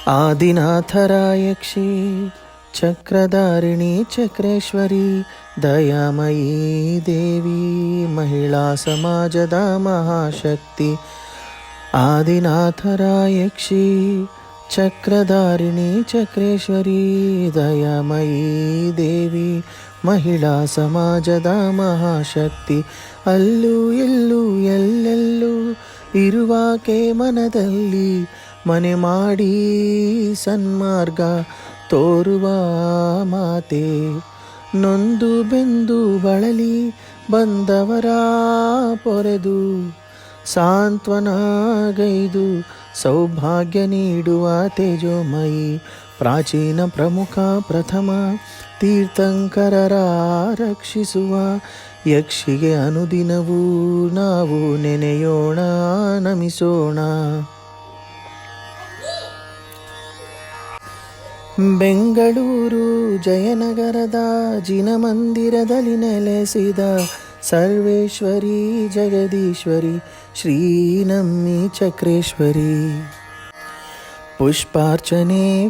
ಆದಿನಾಥರಾಯಕ್ಷಿ ಚಕ್ರಧಾರಿಣಿ ಚಕ್ರೇಶ್ವರಿ ದಯಾಮಯೀ ದೇವಿ ಮಹಿಳಾ ಸಮಾಜದ ಮಹಾಶಕ್ತಿ. ಆದಿನಾಥರಾಯಕ್ಷಿ ಚಕ್ರಧಾರಿಣಿ ಚಕ್ರೇಶ್ವರಿ ದಯಾಮಯೀ ದೇವಿ ಮಹಿಳಾ ಸಮಾಜದ ಮಹಾಶಕ್ತಿ. ಅಲ್ಲೂ ಎಲ್ಲೂ ಎಲ್ಲೆಲ್ಲೂ ಇರುವಾಕೆ ಮನದಲ್ಲಿ ಮನೆ ಮಾಡಿ ಸನ್ಮಾರ್ಗ ತೋರುವ ಮಾತೆ. ನೊಂದು ಬೆಂದು ಬಳಲಿ ಬಂದವರ ಪೊರೆದು ಸಾಂತ್ವನಗೈದು ಸೌಭಾಗ್ಯ ನೀಡುವ ತೇಜೋಮಯಿ. ಪ್ರಾಚೀನ ಪ್ರಮುಖ ಪ್ರಥಮ ತೀರ್ಥಂಕರರ ರಕ್ಷಿಸುವ ಯಕ್ಷಿಗೆ ಅನುದಿನವೂ ನಾವು ನೆನೆಯೋಣ ನಮಿಸೋಣ. ಬೆಂಗಳೂರು ಜಯನಗರದ ಜಿನಮಂದಿರದಲ್ಲಿ ನೆಲೆಸಿದ ಸರ್ವೇಶ್ವರಿ ಜಗದೀಶ್ವರಿ ಶ್ರೀ ನಮ್ಮಿ ಚಕ್ರೇಶ್ವರಿ. ಪುಷ್ಪಾರ್ಚನೆ